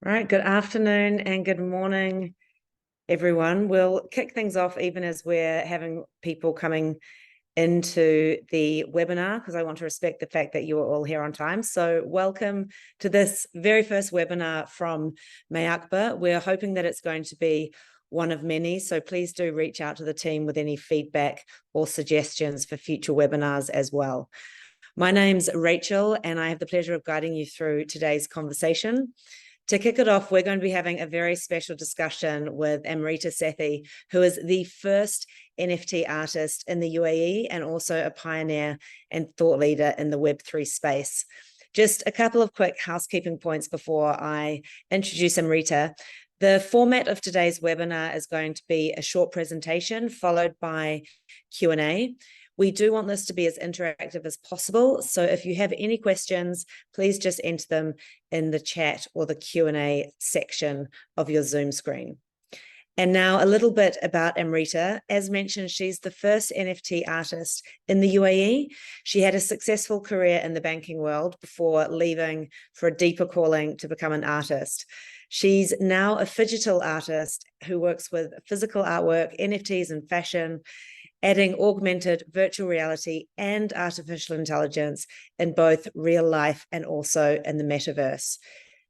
Right, good afternoon and good morning, everyone. We'll kick things off even as we're having people coming into the webinar because I want to respect the fact that you are all here on time. So welcome to this very first webinar from Mayakba. We're hoping that it's going to be one of many, so please do reach out to the team with any feedback or suggestions for future webinars as well. My name's Rachel, and I have the pleasure of guiding you through today's conversation. To kick it off, we're going to be having a very special discussion with Amrita Sethi, who is the first NFT artist in the UAE and also a pioneer and thought leader in the Web3 space. Just a couple of quick housekeeping points before I introduce Amrita. The format of today's webinar is going to be a short presentation followed by Q&A. We do want this to be as interactive as possible. So if you have any questions, please just enter them in the chat or the Q&A section of your Zoom screen. And now a little bit about Amrita. As mentioned, she's the first NFT artist in the UAE. She had a successful career in the banking world before leaving for a deeper calling to become an artist. She's now a phygital artist who works with physical artwork, NFTs, and fashion, adding augmented virtual reality and artificial intelligence in both real life and also in the metaverse.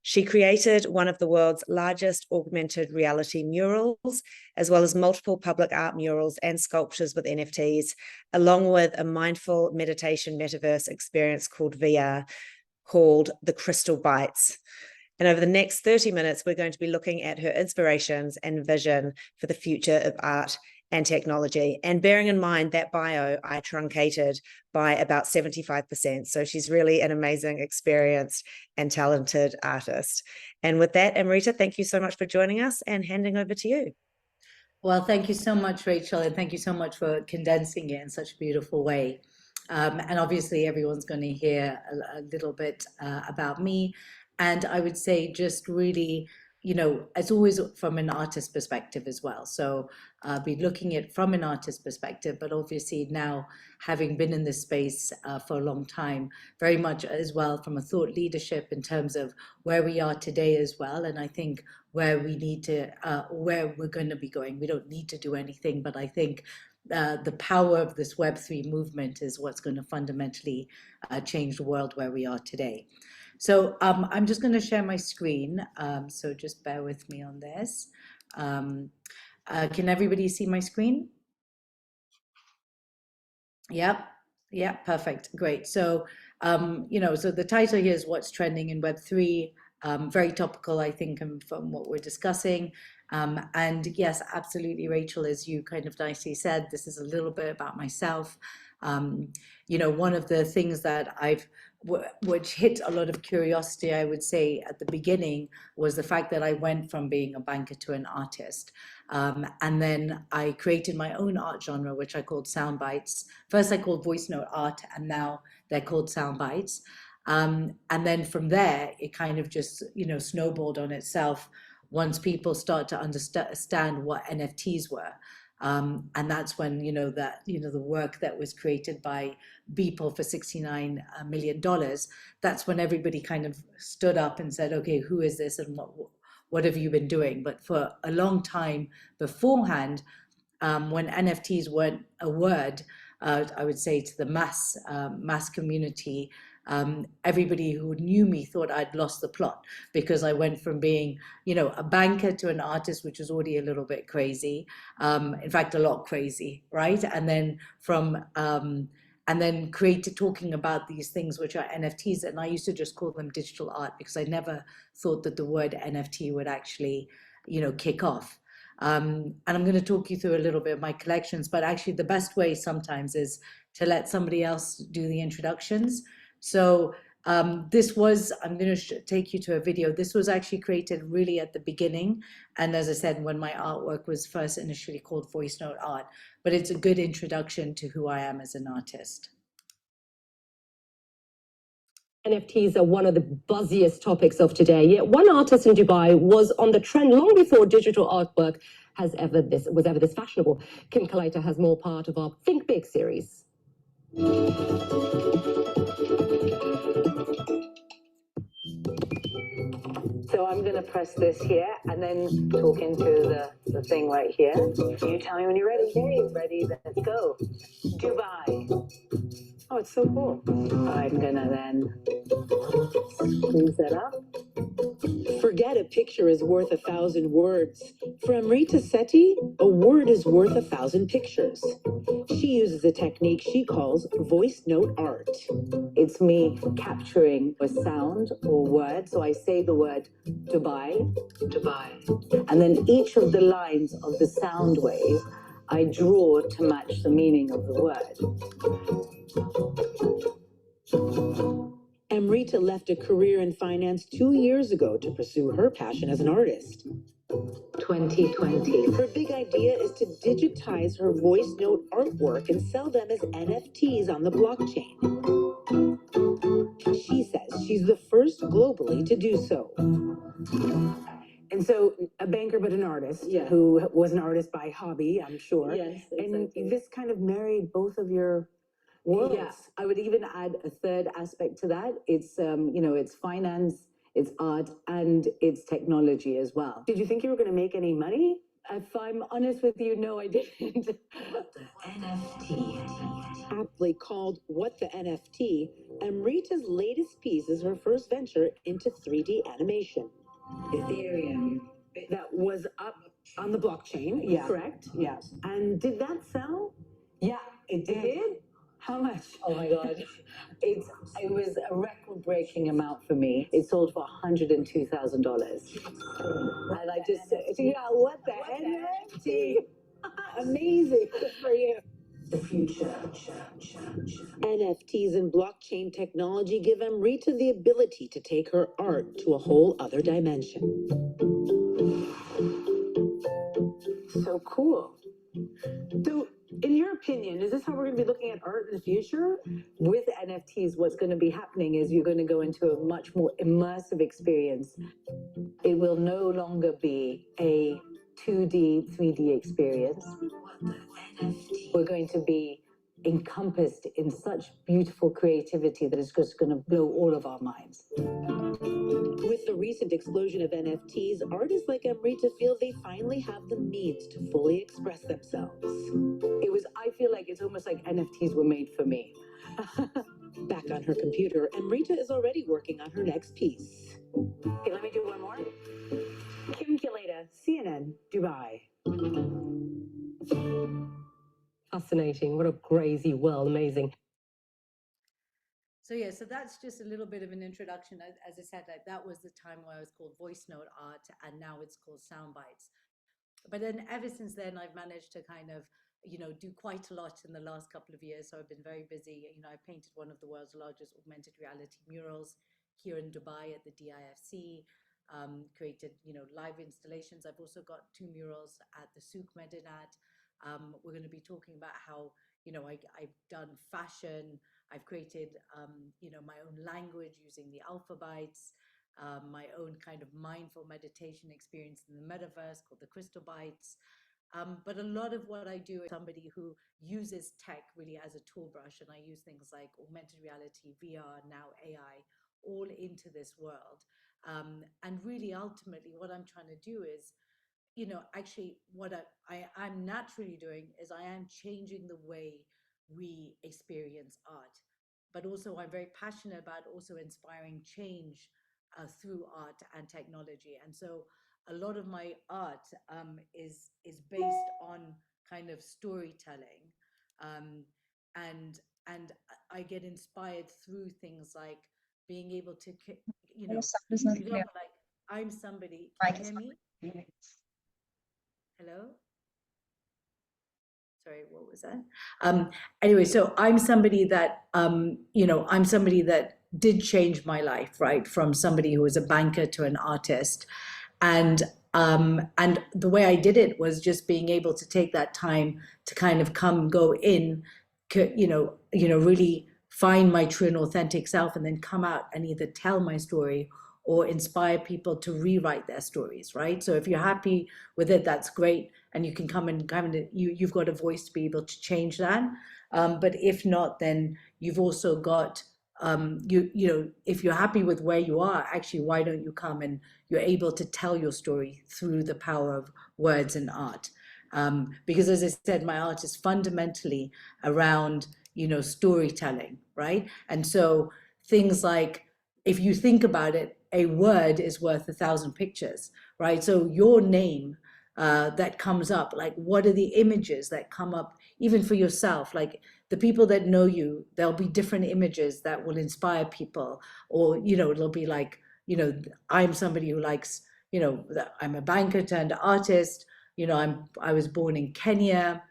She created one of the world's largest augmented reality murals, as well as multiple public art murals and sculptures with NFTs, along with a mindful meditation metaverse experience called VR, called the Crystal Bites. And over the next 30 minutes, we're going to be looking at her inspirations and vision for the future of art and technology. And bearing in mind that bio, I truncated by about 75%. So she's really an amazing, experienced and talented artist. And with that, Amrita, thank you so much for joining us and handing over to you. Well, thank you so much, Rachel, and thank you so much for condensing it in such a beautiful way. And obviously, everyone's going to hear a little bit about me. And I would say just really, as always from an artist perspective as well. So I'll be looking at from an artist perspective, but obviously now having been in this space for a long time, very much as well from a thought leadership in terms of where we are today as well. And I think where we need to, where we're going to be going. We don't need to do anything, but I think the power of this Web3 movement is what's going to fundamentally change the world where we are today. So I'm just going to share my screen. So just bear with me on this. Can everybody see my screen? Yep. Yeah, perfect. Great. So, so the title here is What's Trending in Web3. Very topical, I think, from what we're discussing. And yes, absolutely, Rachel, as you kind of nicely said, this is a little bit about myself. One of the things that which hit a lot of curiosity, I would say, at the beginning was the fact that I went from being a banker to an artist. And then I created my own art genre, which I called sound bites. First, I called voice note art, and now they're called sound bites. And then from there, it kind of just, snowballed on itself once people start to understand what NFTs were. And that's when, the work that was created by Beeple for $69 million, that's when everybody kind of stood up and said, okay, who is this and what have you been doing? But for a long time beforehand, when NFTs weren't a word, I would say to the mass community, everybody who knew me thought I'd lost the plot because I went from being, a banker to an artist, which was already a little bit crazy. In fact, a lot crazy, right? And then talking about these things which are NFTs, and I used to just call them digital art because I never thought that the word NFT would actually, kick off. And I'm going to talk you through a little bit of my collections, but actually the best way sometimes is to let somebody else do the introductions. So I'm going to take you to a video. This was actually created really at the beginning. And as I said, when my artwork was first initially called voice note art, but it's a good introduction to who I am as an artist. NFTs are one of the buzziest topics of today. Yet one artist in Dubai was on the trend long before digital artwork was ever this fashionable. Kim Kalaita has more part of our Think Big series. So So I'm going to press this here and then talk into the thing right here. You tell me when you're ready. Okay, ready, let's go. Dubai. Oh, it's so cool. I'm going to then squeeze that up. Forget a picture is worth 1,000 words. For Amrita Sethi, a word is worth 1,000 pictures. She uses a technique she calls voice note art. It's me capturing a sound or word. So I say the word Dubai, Dubai. And then each of the lines of the sound wave, I draw to match the meaning of the word. Amrita left a career in finance 2 years ago to pursue her passion as an artist. 2020. Her big idea is to digitize her voice note artwork and sell them as NFTs on the blockchain. She says she's the first globally to do so. And so, a banker but an artist, who was an artist by hobby, I'm sure. Yes, exactly. And this kind of married both of your worlds. Yeah, I would even add a third aspect to that. It's it's finance, it's art, and it's technology as well. Did you think you were going to make any money? If I'm honest with you, no, I didn't. What the NFT? Aptly called What the NFT, Amrita's latest piece is her first venture into 3D animation. Ethereum. That was up on the blockchain, correct? Yes. And did that sell? Yeah, it did. It did? How much? Oh my God. It was a record-breaking amount for me. It sold for $102,000. And I just said, what the NFT? Amazing. Good for you. The future. NFTs and blockchain technology give Amrita the ability to take her art to a whole other dimension. So cool. So, in your opinion, is this how we're going to be looking at art in the future? With NFTs, what's going to be happening is you're going to go into a much more immersive experience. It will no longer be a 2D, 3D experience. We're going to be encompassed in such beautiful creativity that it's just going to blow all of our minds. With the recent explosion of NFTs, artists like Amrita feel they finally have the means to fully express themselves. I feel like it's almost like NFTs were made for me. Back on her computer, Amrita is already working on her next piece. Okay, let me do one more. Kimculator, CNN, Dubai. Fascinating. What a crazy world. Amazing. So yeah, so that's just a little bit of an introduction. As I said, that was the time where I was called voice note art, and now it's called sound bites. But then ever since then, I've managed to kind of, do quite a lot in the last couple of years. So I've been very busy. I painted one of the world's largest augmented reality murals here in Dubai at the DIFC, created, live installations. I've also got 2 murals at the Souk Medinat. We're going to be talking about how, I've done fashion. I've created, my own language using the alphabytes, my own kind of mindful meditation experience in the metaverse called the Crystal Bites. But a lot of what I do is somebody who uses tech really as a tool brush, and I use things like augmented reality, VR, now AI, all into this world. And really, ultimately, what I'm trying to do is, actually what I'm naturally doing is I am changing the way we experience art. But also I'm very passionate about also inspiring change through art and technology. And so a lot of my art is based on kind of storytelling, and I get inspired through things like being able to, for example, like I'm somebody. Can you hear me? Hello? Sorry, what was that? Anyway, so I'm somebody that, I'm somebody that did change my life, right? From somebody who was a banker to an artist. And the way I did it was just being able to take that time to kind of go in, really find my true and authentic self, and then come out and either tell my story or inspire people to rewrite their stories, right? So if you're happy with it, that's great. And you can come and you've got a voice to be able to change that. But if not, then you've also got you know, if you're happy with where you are, actually, why don't you come and you're able to tell your story through the power of words and art? Because as I said, my art is fundamentally around, you know, storytelling, right? And so things like, if you think about it, a word is worth 1,000 pictures, right? So your name that comes up, like what are the images that come up, even for yourself? Like the people that know you, there'll be different images that will inspire people, or, you know, it'll be like, you know, I'm somebody who likes, you know, I'm a banker turned artist, you know, I was born in Kenya,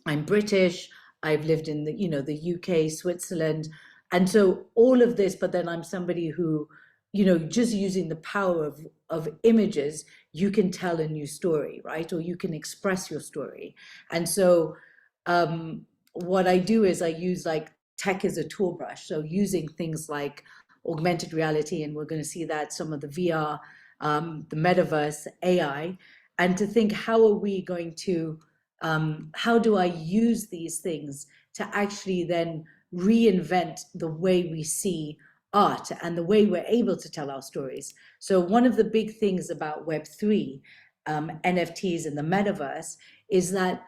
I'm British, I've lived in the, you know, the UK, Switzerland. And so all of this, but then I'm somebody who, you know, just using the power of images, you can tell a new story, right? Or you can express your story. And so what I do is I use like tech as a tool brush. So using things like augmented reality, and we're going to see that, some of the VR, the metaverse, AI, and to think, how are we going to, how do I use these things to actually then reinvent the way we see art and the way we're able to tell our stories? So one of the big things about Web3, NFTs and the metaverse, is that,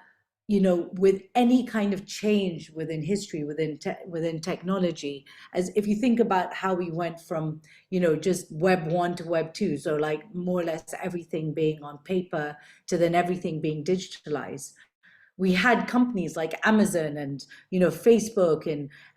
you know, with any kind of change within history, within technology, as if you think about how we went from, you know, just Web 1 to Web 2, so like more or less everything being on paper to then everything being digitalized. We had companies like Amazon and, you know, Facebook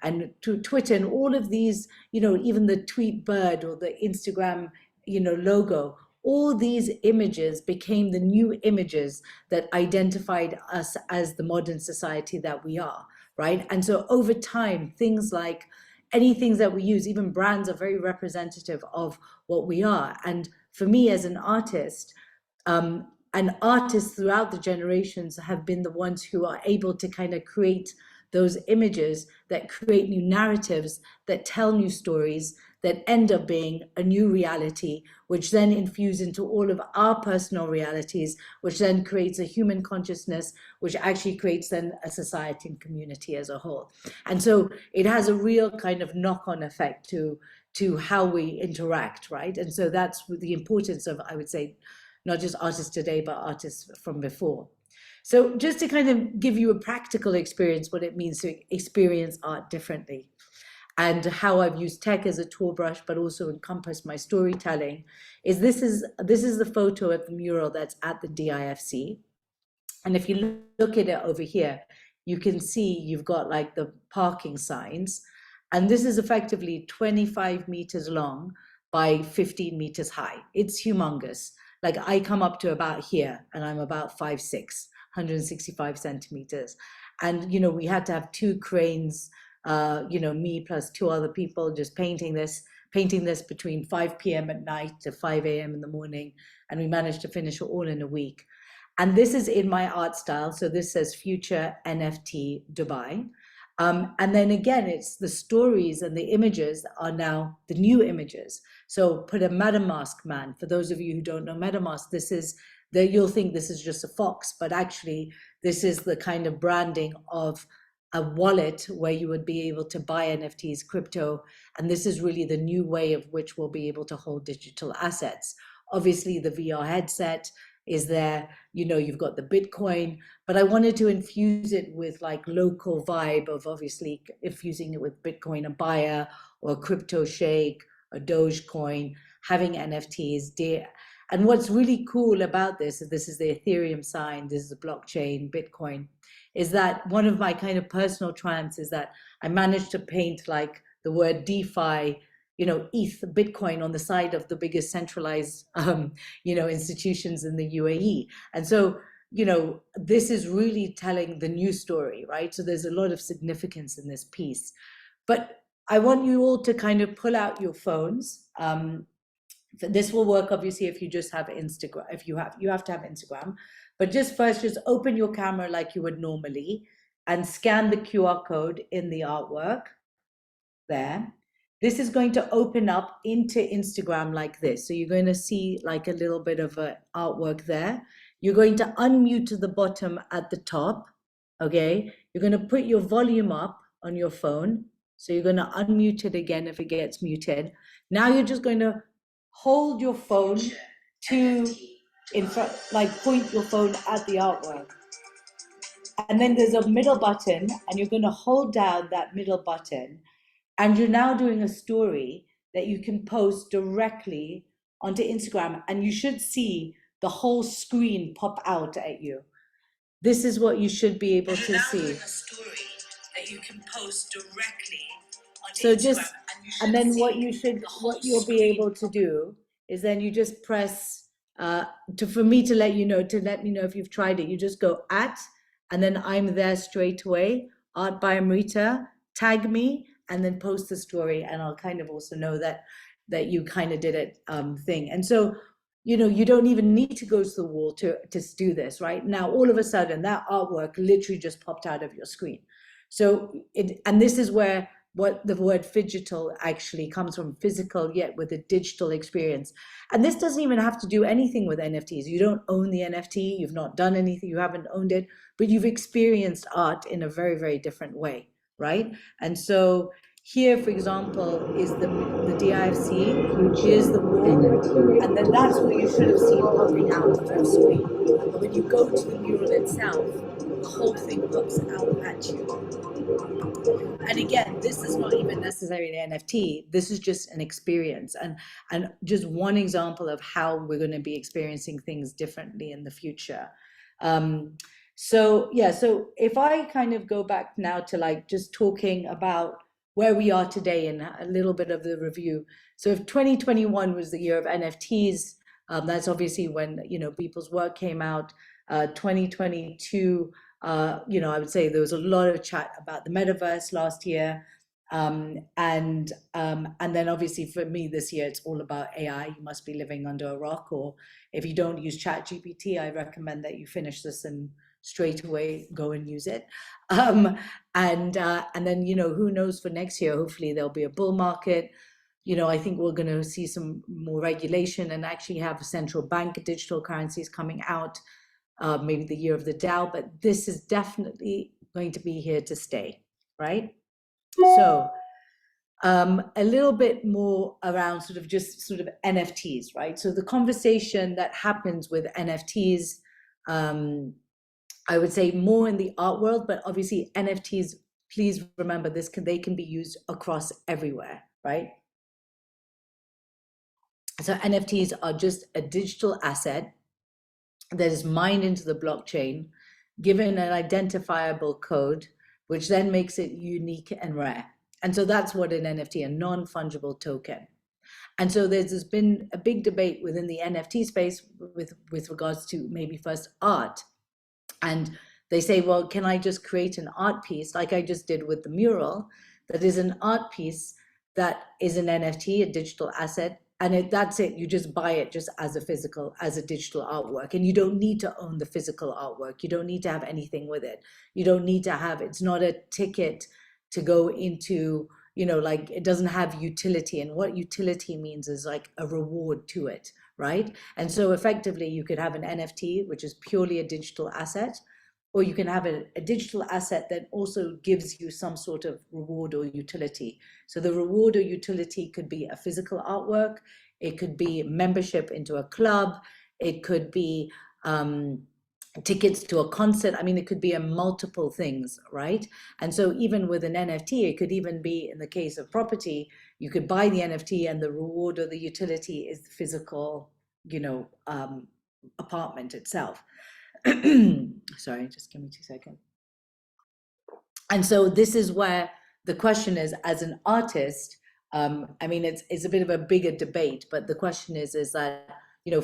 and Twitter and all of these, you know, even the tweet bird or the Instagram, you know, logo. All these images became the new images that identified us as the modern society that we are, right? And so over time, things like any things that we use, even brands, are very representative of what we are. And for me as an artist, and artists throughout the generations have been the ones who are able to kind of create those images that create new narratives, that tell new stories, that end up being a new reality, which then infuse into all of our personal realities, which then creates a human consciousness, which actually creates then a society and community as a whole. And so it has a real kind of knock-on effect to how we interact, right? And so that's the importance of, I would say, not just artists today, but artists from before. So just to kind of give you a practical experience, what it means to experience art differently, and how I've used tech as a tool brush, but also encompassed my storytelling, is this is the photo of the mural that's at the DIFC. And if you look at it over here, you can see you've got like the parking signs. And this is effectively 25 meters long by 15 meters high. It's humongous. Like I come up to about here and I'm about 5'6", 165 centimeters. And, you know, we had to have 2 cranes, you know, me plus 2 other people just painting this between 5 p.m. at night to 5 a.m. in the morning. And we managed to finish it all in a week. And this is in my art style. So this says Future NFT Dubai. And then again, it's the stories and the images are now the new images. So put a MetaMask man. For those of you who don't know MetaMask, this is you'll think this is just a fox, but actually this is the kind of branding of a wallet where you would be able to buy NFTs, crypto. And this is really the new way of which we'll be able to hold digital assets. Obviously the VR headset is there, you know, you've got the Bitcoin, but I wanted to infuse it with like local vibe of obviously infusing it with Bitcoin, a buyer or a crypto shake, a Dogecoin, having NFTs. And what's really cool about this is the Ethereum sign, this is the blockchain, Bitcoin, is that one of my kind of personal triumphs is that I managed to paint like the word DeFi, you know, ETH, Bitcoin on the side of the biggest centralized, you know, institutions in the UAE. And so, you know, this is really telling the new story, right? So there's a lot of significance in this piece. But I want you all to kind of pull out your phones. This will work, obviously, if you just have Instagram, if you have to have Instagram. But just first, just open your camera like you would normally and scan the QR code in the artwork there. This is going to open up into Instagram like this. So you're going to see like a little bit of an artwork there. You're going to unmute to the bottom at the top, okay? You're going to put your volume up on your phone So you're going to unmute it again if it gets muted. Now you're just going to hold your phone to in front, like point your phone at the artwork. And then there's a middle button, and you're going to hold down that middle button. And you're now doing a story that you can post directly onto Instagram, and you should see the whole screen pop out at you. This is what you should be able to see. A story that you can post directly onto so Instagram, just and then what you'll be able to do is then you just press for me to let me know if you've tried it. You just go at, and then I'm there straight away, Art by Amrita, tag me, and then post the story, and I'll kind of also know that you kind of did it thing. And so, you don't even need to go to the wall to do this, right? Now, all of a sudden, that artwork literally just popped out of your screen. So, and this is where what the word phygital actually comes from, physical, yet with a digital experience. And this doesn't even have to do anything with NFTs. You don't own the NFT, you've not done anything, you haven't owned it, but you've experienced art in a very, very different way, right? And so here, for example, is the DIFC, here's the wall, and then that's what you should have seen popping out of your screen. But when you go to the mural itself, the whole thing pops out at you. And again, this is not even necessarily an NFT, this is just an experience, and just one example of how we're going to be experiencing things differently in the future. So if I kind of go back now to like just talking about where we are today and a little bit of the review. So if 2021 was the year of NFTs, that's obviously when, people's work came out. 2022, I would say there was a lot of chat about the metaverse last year. And then obviously for me this year, it's all about AI. You must be living under a rock, or if you don't use ChatGPT, I recommend that you finish this and straight away go and use it. And then, who knows for next year, hopefully there'll be a bull market. I think we're going to see some more regulation and actually have central bank digital currencies coming out, maybe the year of the Dow, but this is definitely going to be here to stay, right? So a little bit more around sort of NFTs, right? So the conversation that happens with NFTs, I would say more in the art world, but obviously NFTs, please remember this, they can be used across everywhere, right? So NFTs are just a digital asset that is mined into the blockchain, given an identifiable code, which then makes it unique and rare. And so that's what an NFT, a non-fungible token. And so there's been a big debate within the NFT space with regards to maybe first art. And they say, well, can I just create an art piece like I just did with the mural that is an art piece that is an NFT, a digital asset, and that's it. You just buy it just as a digital artwork, and you don't need to own the physical artwork. You don't need to have anything with it. You don't need to have, it's not a ticket to go into, like it doesn't have utility. And what utility means is like a reward to it, right? And so effectively you could have an NFT, which is purely a digital asset, or you can have a digital asset that also gives you some sort of reward or utility. So the reward or utility could be a physical artwork, it could be membership into a club, it could be tickets to a concert. I mean, it could be a multiple things, right? And so even with an NFT, it could even be, in the case of property, you could buy the NFT and the reward or the utility is the physical, apartment itself. Sorry, just give me 2 seconds. And so this is where the question is, as an artist, I mean, it's a bit of a bigger debate, but the question is that,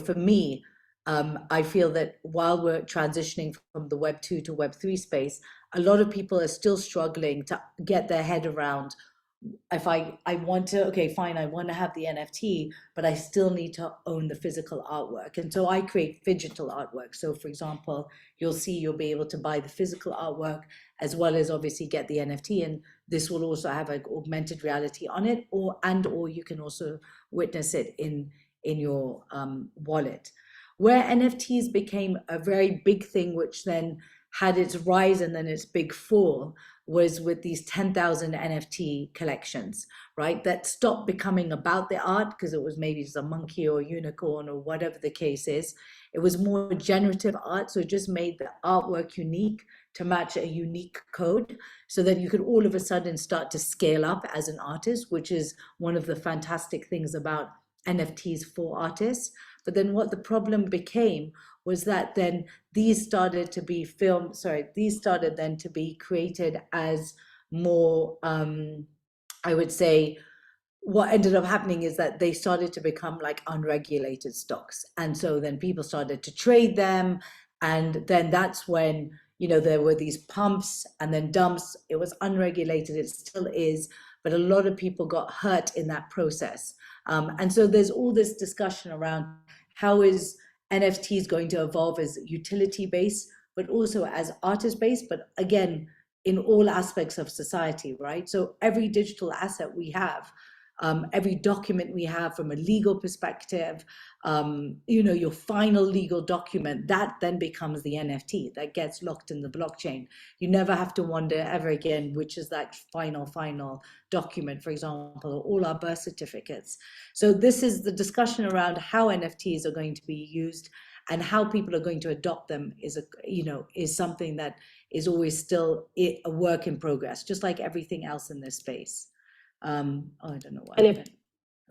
for me, I feel that while we're transitioning from the Web 2 to Web 3 space, a lot of people are still struggling to get their head around, if I want to, okay, fine, I want to have the NFT, but I still need to own the physical artwork. And so I create phygital artwork. So for example, you'll be able to buy the physical artwork as well as obviously get the NFT. And this will also have like augmented reality on it, or you can also witness it in your wallet. Where NFTs became a very big thing, which then had its rise and then its big fall was with these 10,000 NFT collections, right? That stopped becoming about the art because it was maybe just a monkey or a unicorn or whatever the case is. It was more generative art, so it just made the artwork unique to match a unique code, so that you could all of a sudden start to scale up as an artist, which is one of the fantastic things about NFTs for artists. But then what the problem became was that then these started to be these started then to be created as more, I would say, what ended up happening is that they started to become like unregulated stocks. And so then people started to trade them. And then that's when, there were these pumps and then dumps. It was unregulated, it still is, but a lot of people got hurt in that process. And so there's all this discussion around how is NFTs going to evolve as utility-based, but also as artist-based, but again, in all aspects of society, right? So every digital asset we have, every document we have from a legal perspective, your final legal document, that then becomes the NFT that gets locked in the blockchain. You never have to wonder ever again, which is that final document, for example, all our birth certificates. So this is the discussion around how NFTs are going to be used and how people are going to adopt them is something that is always still a work in progress, just like everything else in this space. I don't know why I went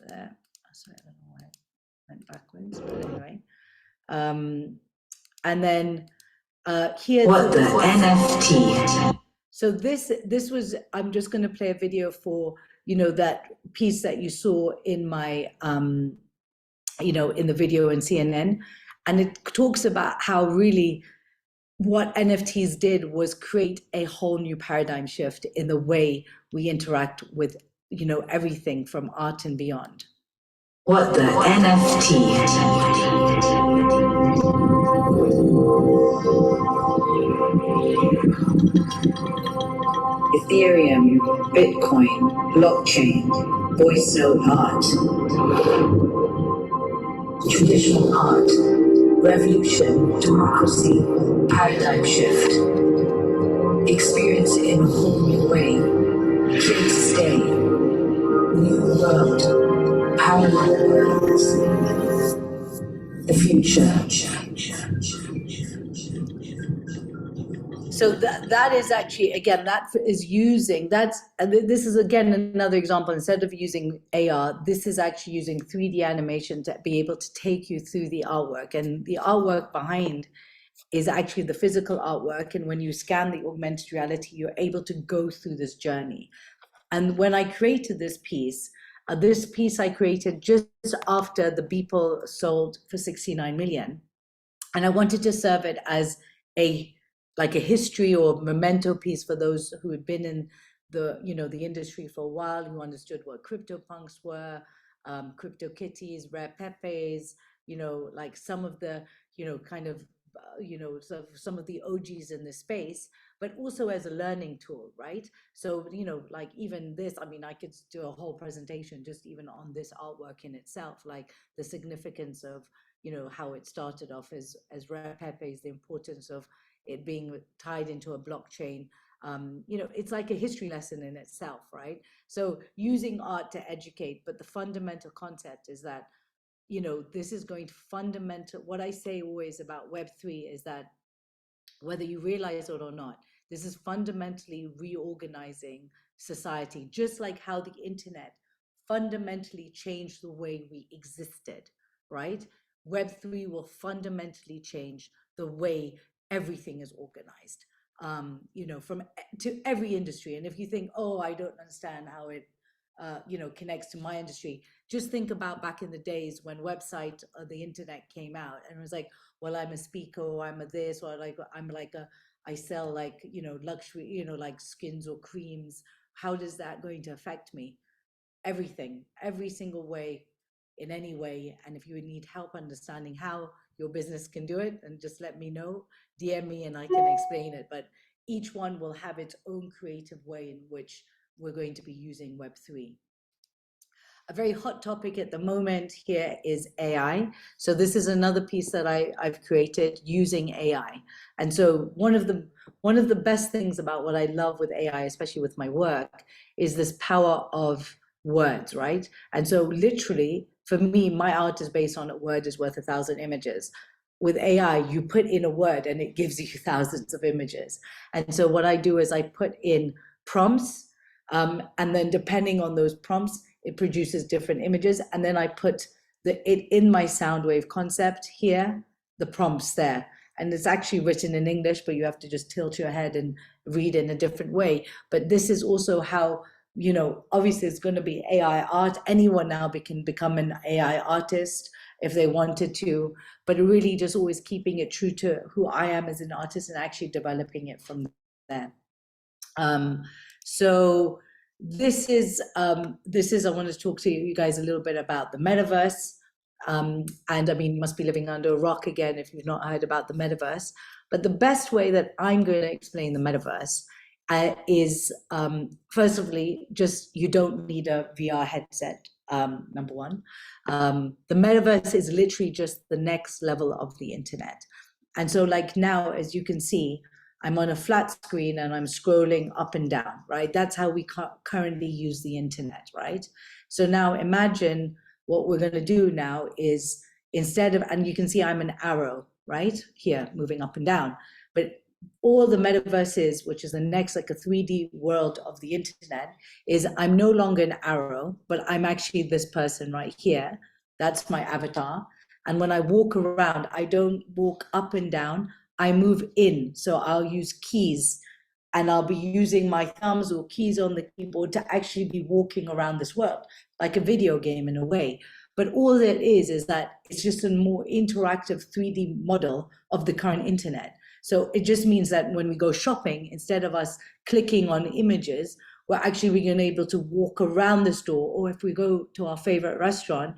there. Sorry, I don't know why I went backwards, but anyway. And then here's what the NFT. So this was, I'm just going to play a video for, that piece that you saw in my, in the video in CNN. And it talks about how really what NFTs did was create a whole new paradigm shift in the way we interact with, everything from art and beyond. What the NFT. Ethereum, Bitcoin, blockchain, voice note art, traditional art, revolution, democracy, paradigm shift, experience in a whole new way, here to stay, new world, parallel worlds, the future. So that is actually, again, that is using, this is again another example. Instead of using AR, this is actually using 3D animation to be able to take you through the artwork. And the artwork behind is actually the physical artwork. And when you scan the augmented reality, you're able to go through this journey. And when I created this piece I created just after the Beeple sold for 69 million. And I wanted to serve it as a history or memento piece for those who had been in the industry for a while, who understood what CryptoPunks were, CryptoKitties, Rare Pepes, like some of the, kind of, some of the OGs in this space, but also as a learning tool, right? So, like even this, I mean, I could do a whole presentation just even on this artwork in itself, like the significance of, how it started off as Rare Pepes, the importance of it being tied into a blockchain. It's like a history lesson in itself, right? So using art to educate, but the fundamental concept is that, this is going to what I say always about Web3 is that whether you realize it or not, this is fundamentally reorganizing society, just like how the internet fundamentally changed the way we existed, right? Web3 will fundamentally change the way everything is organized, to every industry. And if you think, oh, I don't understand how it, connects to my industry, just think about back in the days when website or the internet came out, and it was like, well, I'm a speaker, or I'm a this, or I sell luxury, like skins or creams. How does that going to affect me? Everything, every single way, in any way. And if you need help understanding how your business can do it, and just let me know, DM me and I can explain it. But each one will have its own creative way in which we're going to be using Web3. a very hot topic at the moment here is AI. So this is another piece that I've created using AI. And so one of the best things about what I love with AI, especially with my work, is this power of words, right? And so literally, for me, my art is based on a word is worth 1,000 images. With AI, you put in a word and it gives you thousands of images. And so what I do is I put in prompts, and then depending on those prompts, it produces different images. And then I put it in my sound wave concept here, the prompts there. And it's actually written in English, but you have to just tilt your head and read in a different way. But this is also how, obviously it's going to be AI art. Anyone now can become an AI artist if they wanted to, but really just always keeping it true to who I am as an artist and actually developing it from there. So this is I want to talk to you guys a little bit about the metaverse. And I mean, you must be living under a rock again if you've not heard about the metaverse. But the best way that I'm going to explain the metaverse is, firstly, just you don't need a VR headset, number one. The metaverse is literally just the next level of the internet. And so like now, as you can see, I'm on a flat screen and I'm scrolling up and down, right? That's how we currently use the internet, right? So now imagine what we're going to do now is instead of, and you can see I'm an arrow, right? Here, moving up and down. But all the metaverse is, which is the next, like a 3D world of the internet, is I'm no longer an arrow, but I'm actually this person right here. That's my avatar. And when I walk around, I don't walk up and down, I move in. So I'll use keys and I'll be using my thumbs or keys on the keyboard to actually be walking around this world, like a video game in a way. But all it is that it's just a more interactive 3D model of the current internet. So it just means that when we go shopping, instead of us clicking on images, we're actually being able to walk around the store. Or if we go to our favorite restaurant,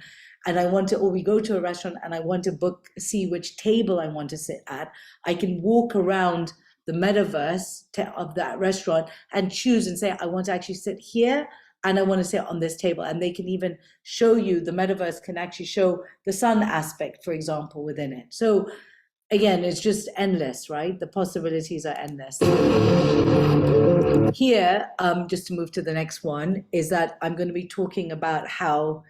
or we go to a restaurant and I want to see which table I want to sit at, I can walk around the metaverse of that restaurant and choose and say, I want to actually sit here and I want to sit on this table. And they can even show you, the metaverse can actually show the sun aspect, for example, within it. So again, it's just endless, right? The possibilities are endless. Here, just to move to the next one, is that I'm going to be talking about how,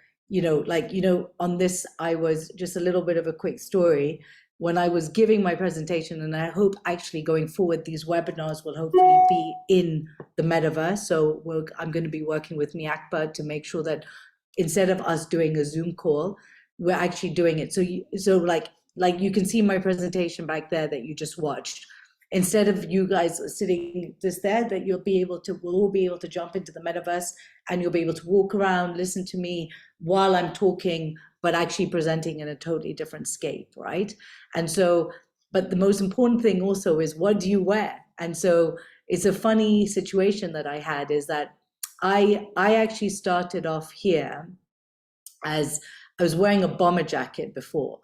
on this, I was just a little bit of a quick story. When I was giving my presentation, and I hope actually going forward, these webinars will hopefully be in the metaverse. So I'm going to be working with Miakpa to make sure that instead of us doing a Zoom call, we're actually doing it. So like you can see my presentation back there that you just watched. Instead of you guys sitting just there, that we'll all be able to jump into the metaverse and you'll be able to walk around, listen to me while I'm talking, but actually presenting in a totally different scape, right? And so, but the most important thing also is, what do you wear? And so it's a funny situation that I had, is that I actually started off here as I was wearing a bomber jacket before,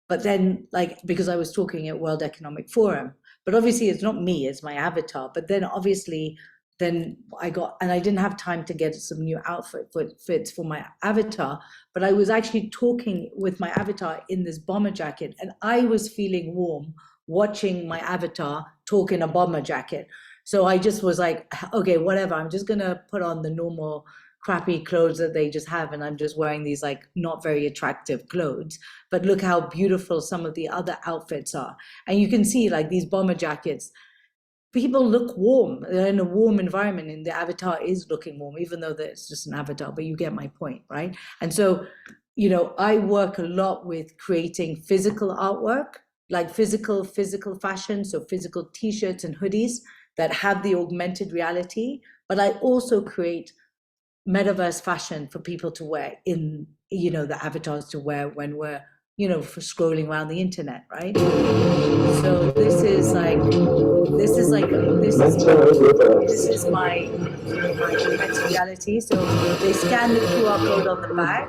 but then because I was talking at World Economic Forum, but obviously it's not me, it's my avatar. But then obviously, I didn't have time to get some new outfits for my avatar, but I was actually talking with my avatar in this bomber jacket, and I was feeling warm watching my avatar talk in a bomber jacket. So I just was like, okay, whatever, I'm just gonna put on the normal crappy clothes that they just have, and I'm just wearing these not very attractive clothes, but look how beautiful some of the other outfits are. And you can see these bomber jackets, people look warm. They're in a warm environment, and the avatar is looking warm, even though it's just an avatar, but you get my point, right? And so, I work a lot with creating physical artwork, like physical fashion, so physical t-shirts and hoodies that have the augmented reality, but I also create metaverse fashion for people to wear in, the avatars to wear when we're, for scrolling around the internet, right? So this is my augmented reality. So they scan the QR code on the back,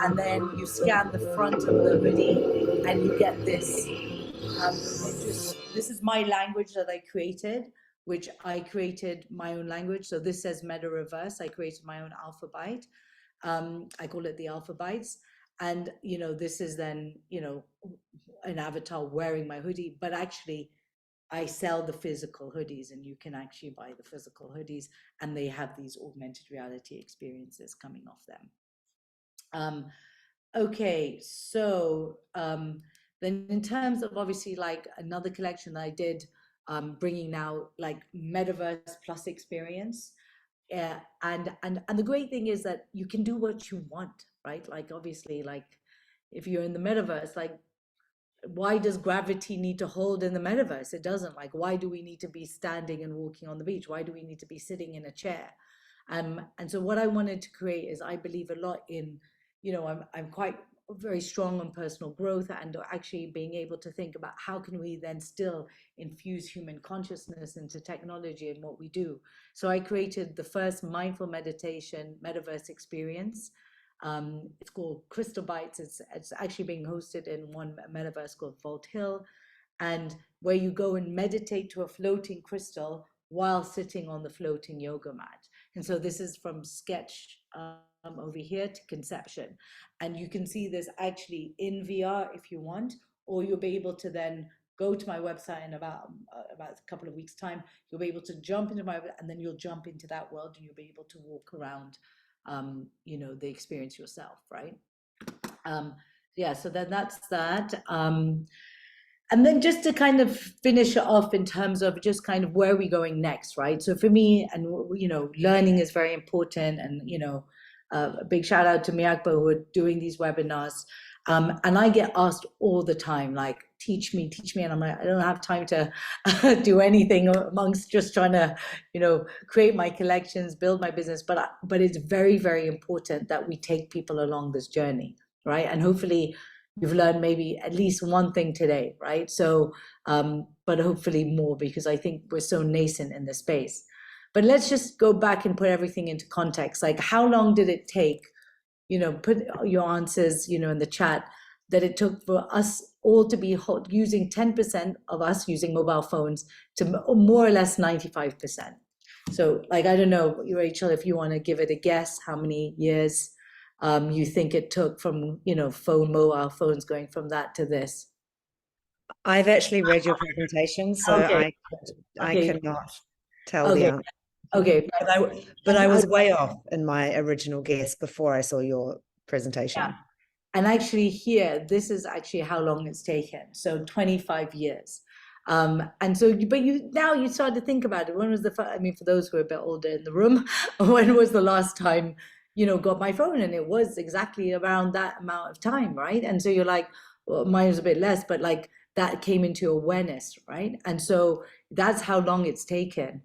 and then you scan the front of the hoodie, and you get this. This is my language that I created, which I created my own language. So this says Meta Reverse. I created my own alphabet. I call it the Alpha Bites. And, this is then, an avatar wearing my hoodie, but actually I sell the physical hoodies, and you can actually buy the physical hoodies, and they have these augmented reality experiences coming off them. Okay, so then in terms of obviously like another collection that I did, bringing now like metaverse plus experience. And the great thing is that you can do what you want, right? Like obviously, like if you're in the metaverse, like why does gravity need to hold in the metaverse? It doesn't. Like, why do we need to be standing and walking on the beach? Why do we need to be sitting in a chair? And so what I wanted to create is, I believe a lot in, I'm quite very strong on personal growth, and actually being able to think about how can we then still infuse human consciousness into technology and what we do. So I created the first mindful meditation metaverse experience. It's called Crystal Bites. It's actually being hosted in one metaverse called Vault Hill, and where you go and meditate to a floating crystal while sitting on the floating yoga mat. And so this is from sketch over here to conception. And you can see this actually in VR if you want, or you'll be able to then go to my website in about a couple of weeks' time. You'll be able to jump into and then you'll jump into that world, and you'll be able to walk around the experience yourself, right? Yeah, so then that's that. And then just to kind of finish it off in terms of just kind of where are we going next, right? So for me, and learning is very important, and a big shout out to Miyakbo who are doing these webinars. And I get asked all the time, like, teach me, and I'm like, I don't have time to do anything amongst just trying to, create my collections, build my business. But it's very, very important that we take people along this journey, right? And hopefully you've learned maybe at least one thing today, right? So, but hopefully more, because I think we're so nascent in this space. But let's just go back and put everything into context. Like, how long did it take? Put your answers, in the chat, that it took for us all to be using 10% of us using mobile phones to more or less 95%. So, like, I don't know, Rachel, if you want to give it a guess, how many years you think it took from, mobile phones going from that to this? I've actually read your presentation, so Okay. I cannot tell Okay. the answer. Okay. But I was way off in my original guess before I saw your presentation. Yeah. And actually here, this is actually how long it's taken. So 25 years. And so, but now you start to think about it. When was for those who are a bit older in the room, when was the last time, got my phone? And it was exactly around that amount of time, right? And so you're like, well, mine was a bit less, but like that came into awareness, right? And so that's how long it's taken.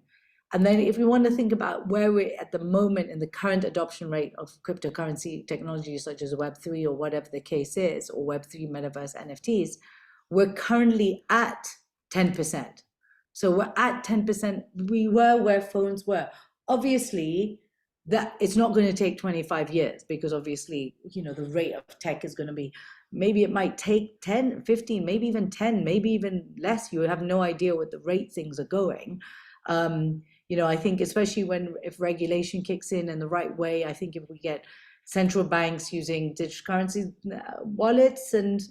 And then if we want to think about where we're at the moment in the current adoption rate of cryptocurrency technologies such as Web3 or whatever the case is, or Web3 metaverse NFTs, we're currently at 10%. So we're at 10%. We were where phones were. Obviously, that it's not going to take 25 years, because obviously, the rate of tech is going to be, maybe it might take 10, 15, maybe even 10, maybe even less. You have no idea what the rate things are going. I think especially if regulation kicks in the right way, I think if we get central banks using digital currency wallets, and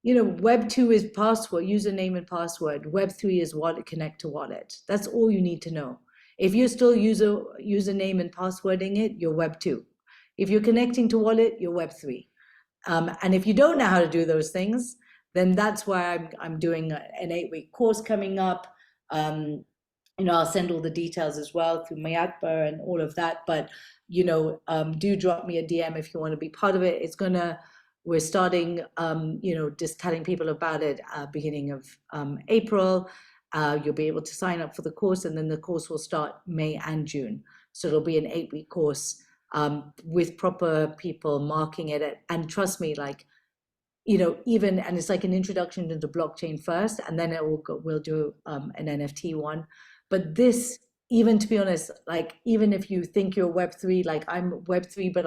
Web 2 is password, username and password. Web 3 is wallet, connect to wallet. That's all you need to know. If you're still username and passwording it, you're Web 2. If you're connecting to wallet, you're Web 3. And if you don't know how to do those things, then that's why I'm doing an 8-week course coming up. I'll send all the details as well through Mayakba and all of that. But, do drop me a DM if you want to be part of it. We're starting, just telling people about it beginning of April. You'll be able to sign up for the course, and then the course will start May and June. So it'll be an 8-week course with proper people marking it. And trust me, like, and it's like an introduction into blockchain first, and then we'll do an NFT one. But this, even to be honest, like, even if you think you're Web3, like I'm Web3, but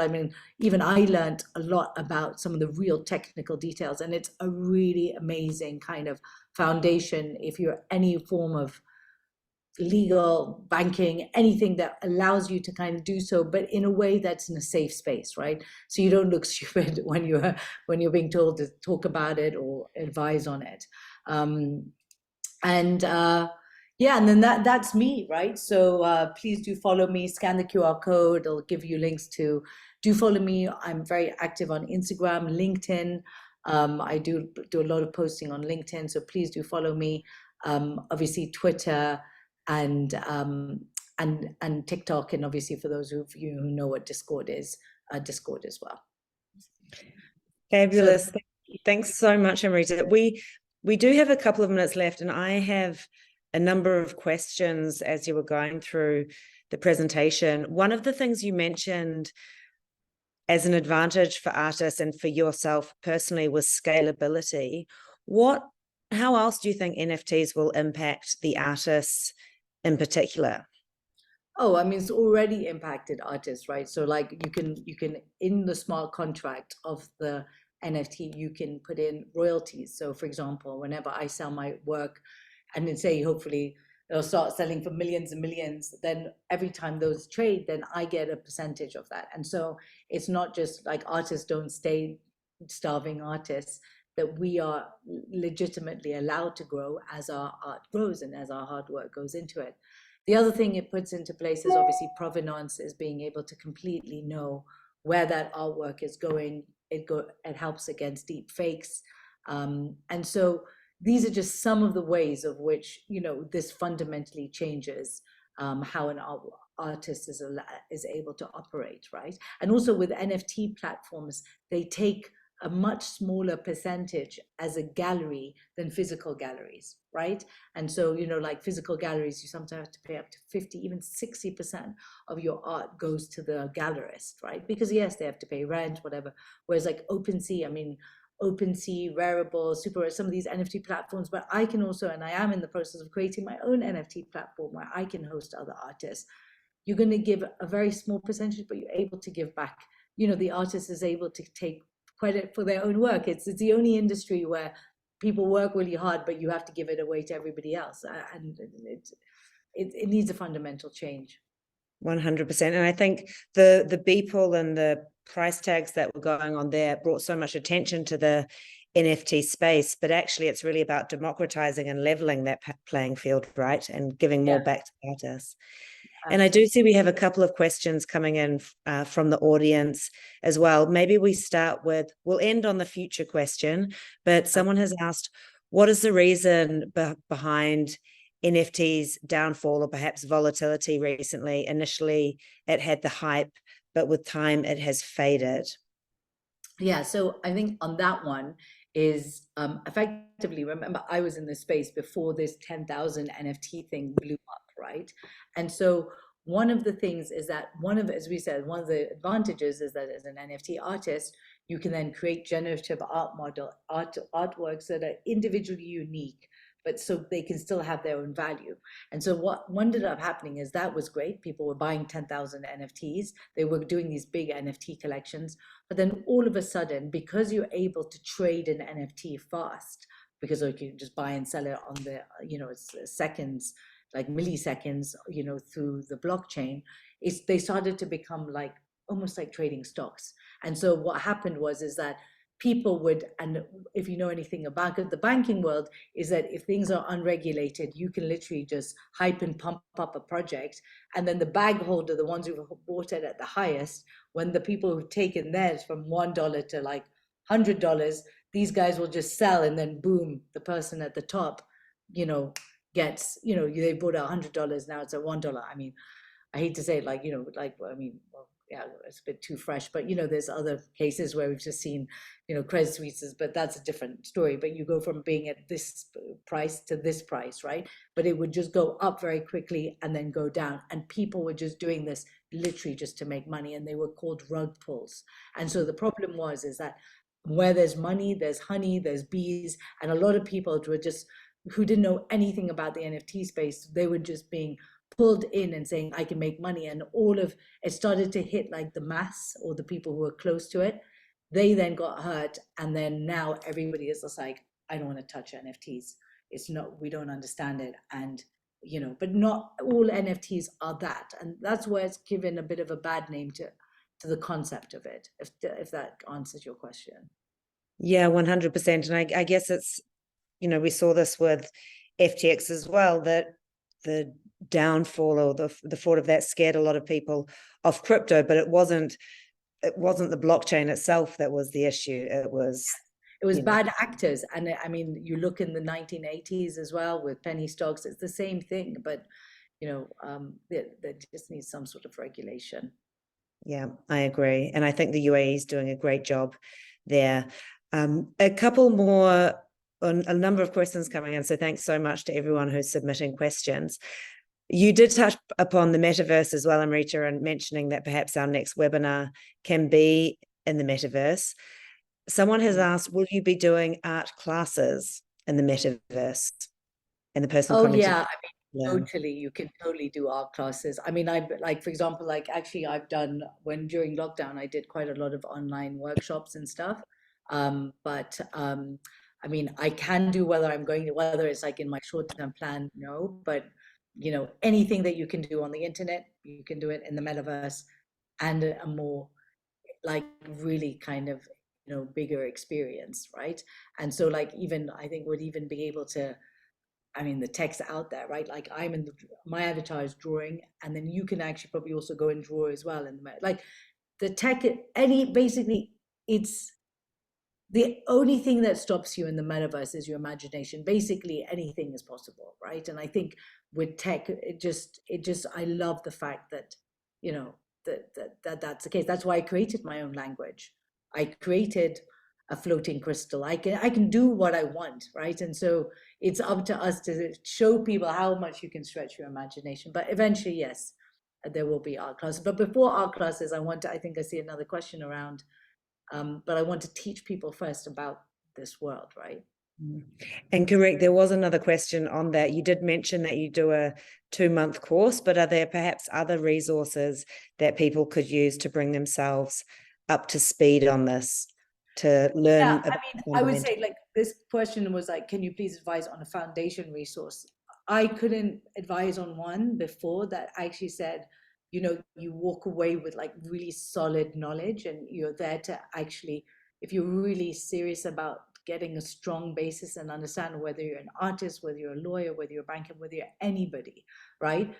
even I learned a lot about some of the real technical details, and it's a really amazing kind of foundation if you're any form of legal, banking, anything that allows you to kind of do so, but in a way that's in a safe space, right? So you don't look stupid when you're being told to talk about it or advise on it. Yeah, and then that's me, right? So please do follow me, scan the QR code, it'll give you links to, do follow me. I'm very active on Instagram, LinkedIn. I do a lot of posting on LinkedIn, so please do follow me. Obviously Twitter and TikTok, and obviously for those of you who know what Discord is, Discord as well. Fabulous. Thanks so much, Amrita. We do have a couple of minutes left, and I have a number of questions as you were going through the presentation. One of the things you mentioned as an advantage for artists and for yourself personally was scalability. How else do you think NFTs will impact the artists in particular? Oh, I mean, it's already impacted artists, right? So like you can in the smart contract of the NFT, you can put in royalties. So for example, whenever I sell my work and then say, hopefully they'll start selling for millions and millions, then every time those trade, then I get a percentage of that. And so it's not just like artists don't stay starving artists, that we are legitimately allowed to grow as our art grows and as our hard work goes into it. The other thing it puts into place is obviously provenance, is being able to completely know where that artwork is going. It helps against deep fakes. And so these are just some of the ways of which, you know, this fundamentally changes how an artist is able to operate, right? And also with NFT platforms, they take a much smaller percentage as a gallery than physical galleries, right? And so, you know, like physical galleries, you sometimes have to pay up to 50, even 60% of your art goes to the gallerist, right? Because yes, they have to pay rent, whatever. Whereas like OpenSea, I mean, OpenSea, Rarible, Super, some of these NFT platforms, but I can also, and I am in the process of creating my own NFT platform where I can host other artists. You're going to give a very small percentage, but you're able to give back. You know, the artist is able to take credit for their own work. It's the only industry where people work really hard, but you have to give it away to everybody else, and it needs a fundamental change. 100%. And I think the Beeple and the price tags that were going on there brought so much attention to the NFT space, but actually it's really about democratizing and leveling that playing field, right? And giving more back to artists. And I do see we have a couple of questions coming in from the audience as well. Maybe we start with, we'll end on the future question, but someone has asked, what is the reason behind NFT's downfall or perhaps volatility recently? Initially, it had the hype, but with time, it has faded. Yeah, so I think on that one is effectively, remember, I was in this space before this 10,000 NFT thing blew up, right? And so one of the things is that as we said, one of the advantages is that as an NFT artist, you can then create generative artworks that are individually unique, but so they can still have their own value. And so what ended up happening is that was great. People were buying 10,000 NFTs. They were doing these big NFT collections. But then all of a sudden, because you're able to trade an NFT fast, because you can just buy and sell it on the, you know, it's seconds, like milliseconds, you know, through the blockchain, they started to become like almost like trading stocks. And so what happened is that people would, and if you know anything about the banking world, is that if things are unregulated, you can literally just hype and pump up a project, and then the bag holder, the ones who bought it at the highest, when the people who've taken theirs from $1 to like $100, these guys will just sell, and then boom, the person at the top, you know, gets, you know, they bought $100, now it's at $1. I mean, I hate to say it, like, you know, like, I mean, well, yeah, it's a bit too fresh, but you know, there's other cases where we've just seen, you know, Credit Suisses, but that's a different story. But you go from being at this price to this price, right? But it would just go up very quickly and then go down. And people were just doing this literally just to make money, and they were called rug pulls. And so the problem is that where there's money, there's honey, there's bees, and a lot of people were just, who didn't know anything about the NFT space, they were just being pulled in and saying, I can make money. And all of it started to hit like the mass or the people who were close to it. They then got hurt. And then now everybody is just like, I don't want to touch NFTs. It's not, we don't understand it. And you know, but not all NFTs are that. And that's where it's given a bit of a bad name to the concept of it, if that answers your question. Yeah, 100%. And I guess it's, you know, we saw this with FTX as well, that the downfall or the fraud of that scared a lot of people off crypto, but it wasn't the blockchain itself that was the issue. It was bad actors. And I mean, you look in the 1980s as well with penny stocks, it's the same thing, but you know, there just needs some sort of regulation. Yeah, I agree. And I think the UAE is doing a great job there. A couple more, a number of questions coming in. So thanks so much to everyone who's submitting questions. You did touch upon the metaverse as well, Amrita, and mentioning that perhaps our next webinar can be in the metaverse. Someone has asked, will you be doing art classes in the metaverse? And the person commented, yeah, I mean, totally, you can totally do art classes. I mean, I like, for example, like actually I've done, when during lockdown, I did quite a lot of online workshops and stuff. I mean, I can do whether it's like in my short-term plan, no, but you know, anything that you can do on the internet, you can do it in the metaverse, and a more like really kind of, you know, bigger experience, right? And so like even I think would even be able to, I mean, the text out there, right? Like I'm in my avatar is drawing, and then you can actually probably also go and draw as well. And like the tech, basically, it's the only thing that stops you in the metaverse is your imagination. Basically, anything is possible, right? And I think with tech, I love the fact that, you know, that's the case. That's why I created my own language. I created a floating crystal. I can do what I want, right? And so it's up to us to show people how much you can stretch your imagination. But eventually, yes, there will be art classes. But before art classes, I think I see another question around, but I want to teach people first about this world, right? And correct, there was another question on that. You did mention that you do a 2-month course, but are there perhaps other resources that people could use to bring themselves up to speed on this, to learn? Yeah, I mean, I would say like this question was like, can you please advise on a foundation resource? I couldn't advise on one before that actually said, you know, you walk away with like really solid knowledge, and you're there to actually, if you're really serious about getting a strong basis and understand whether you're an artist, whether you're a lawyer, whether you're a banker, whether you're anybody, right?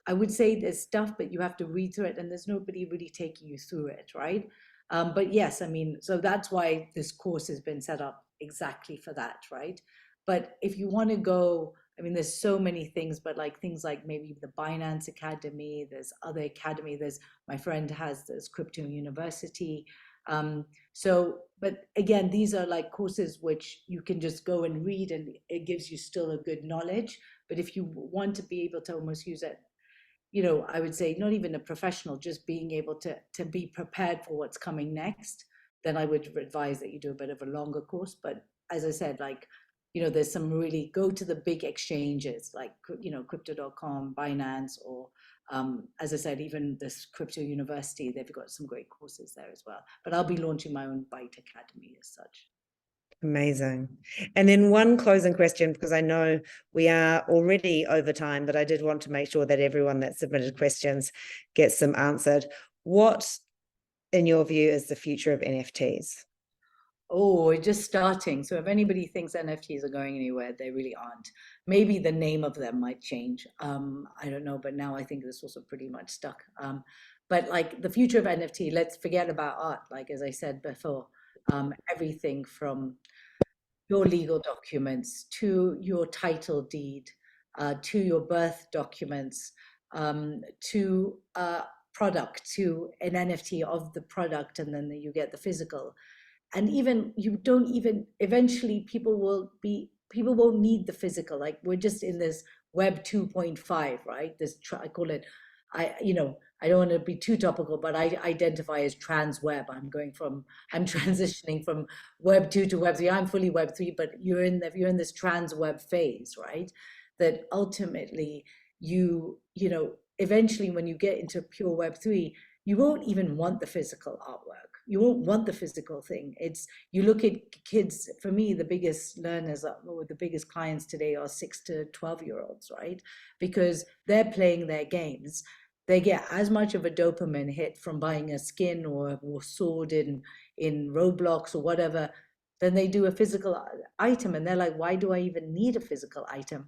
I would say there's stuff, but you have to read through it, and there's nobody really taking you through it, right? But yes, I mean, so that's why this course has been set up exactly for that, right? But if you want to go, I mean, there's so many things, but like things like maybe the Binance Academy, there's other academy, there's, my friend has this Crypto University. But again, these are like courses which you can just go and read, and it gives you still a good knowledge. But if you want to be able to almost use it, you know, I would say not even a professional, just being able to be prepared for what's coming next, then I would advise that you do a bit of a longer course. But as I said, like, you know, there's some really, go to the big exchanges like, you know, crypto.com, Binance, or as I said, even this Crypto University, they've got some great courses there as well. But I'll be launching my own Byte Academy as such. Amazing. And then one closing question, because I know we are already over time, but I did want to make sure that everyone that submitted questions gets them answered. What, in your view, is the future of NFTs? Oh, we're just starting. So if anybody thinks NFTs are going anywhere, they really aren't. Maybe the name of them might change. I don't know, but now I think this also pretty much stuck. But like the future of NFT, let's forget about art. Like, as I said before, everything from your legal documents to your title deed, to your birth documents, to product, to an NFT of the product, and then you get the physical. And even you don't even, eventually people won't need the physical. Like we're just in this web 2.5, right? I call it, you know, I don't want to be too topical, but I identify as trans web. I'm transitioning from web 2 to web 3. I'm fully web 3, but you're in this trans web phase, right? That ultimately you know, eventually when you get into pure web 3, you won't even want the physical artwork. you won't want the physical thing. It's, you look at kids, for me, the biggest learners or the biggest clients today are 6 to 12-year-olds, right? Because they're playing their games. They get as much of a dopamine hit from buying a skin or sword in Roblox or whatever than they do a physical item. And they're like, why do I even need a physical item?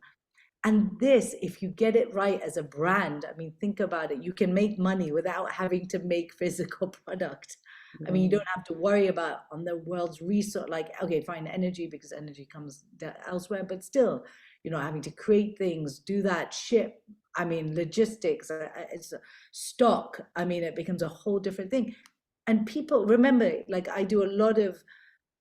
And this, if you get it right as a brand, I mean, think about it. You can make money without having to make physical product. I mean, you don't have to worry about on the world's resource, like, okay, fine, energy, because energy comes elsewhere, but still, you know, having to create things, do that, ship. I mean, logistics, it's stock. I mean, it becomes a whole different thing. And people, remember, like I do a lot of,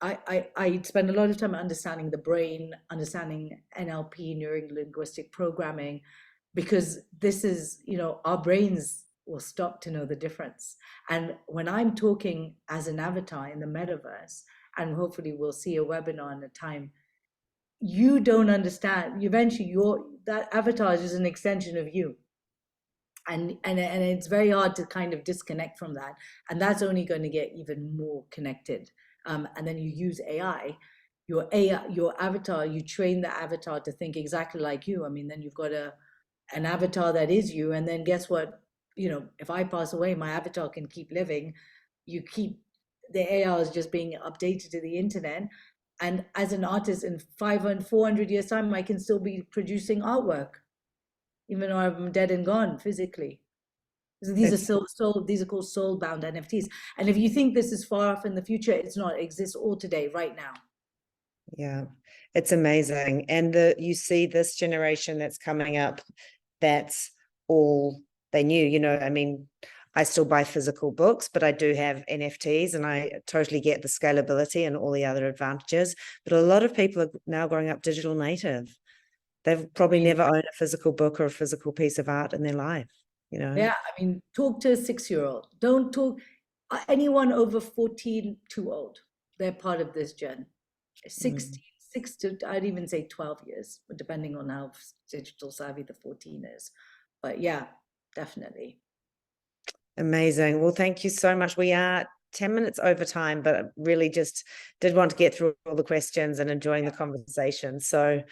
I spend a lot of time understanding the brain, understanding NLP, neuro-linguistic programming, because this is, you know, our brains will stop to know the difference. And when I'm talking as an avatar in the metaverse, and hopefully we'll see a webinar in a time, you don't understand. Eventually, that avatar is just an extension of you. And it's very hard to kind of disconnect from that. And that's only going to get even more connected. And then you use AI, your avatar, you train the avatar to think exactly like you. I mean, then you've got an avatar that is you. And then guess what? You know, if I pass away, my avatar can keep living. The AI is just being updated to the internet. And as an artist in 400 years time, I can still be producing artwork, even though I'm dead and gone physically. So these are called soul-bound NFTs. And if you think this is far off in the future, it's not. It exists all today, right now. Yeah, it's amazing. And you see this generation that's coming up, that's all they knew. You know, I mean, I still buy physical books, but I do have NFTs, and I totally get the scalability and all the other advantages. But a lot of people are now growing up digital native. They've probably never owned a physical book or a physical piece of art in their life, you know? Yeah, I mean, talk to a 6-year-old. Don't talk anyone over 14 too old. They're part of this gen. 16, 6 to, I'd even say 12 years, depending on how digital savvy the 14 is. But yeah, definitely. Amazing. Well, thank you so much. We are 10 minutes over time, but really just did want to get through all the questions and enjoying the conversation. So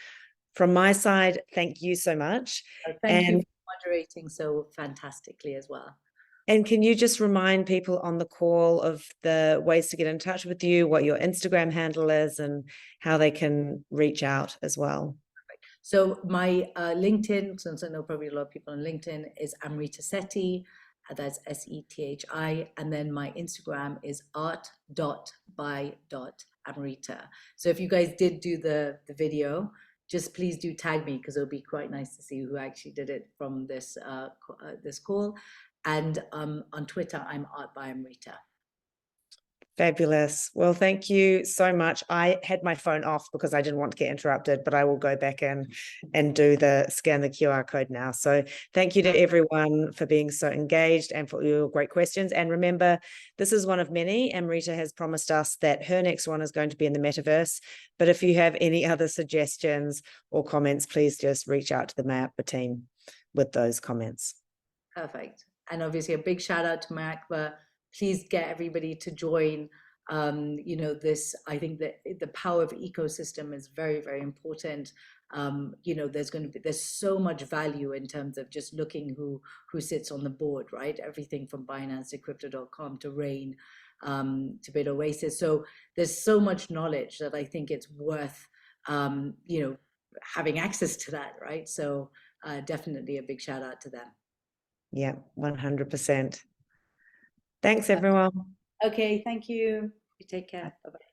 from my side, thank you so much. Thank you for moderating so fantastically as well. And can you just remind people on the call of the ways to get in touch with you, what your Instagram handle is, and how they can reach out as well? So my LinkedIn, since I know probably a lot of people on LinkedIn, is Amrita Sethi. That's Sethi. And then my Instagram is art.by.amrita. So if you guys did do the video, just please do tag me, because it'll be quite nice to see who actually did it from this this call. And on Twitter, I'm art.by.amrita. Fabulous. Well, thank you so much. I had my phone off because I didn't want to get interrupted, but I will go back in and scan the QR code now. So thank you to everyone for being so engaged and for your great questions. And remember, this is one of many. Amrita has promised us that her next one is going to be in the metaverse. But if you have any other suggestions or comments, please just reach out to the Mayappa team with those comments. Perfect. And obviously a big shout out to Mayappa. Please get everybody to join. You know, this, I think that the power of ecosystem is very, very important. You know, there's so much value in terms of just looking who sits on the board, right? Everything from Binance to crypto.com to Rain, to Bit Oasis. So there's so much knowledge that I think it's worth, you know, having access to that, right? So definitely a big shout out to them. Yeah, 100%. Thanks, everyone. Okay, thank you. You take care. Bye-bye.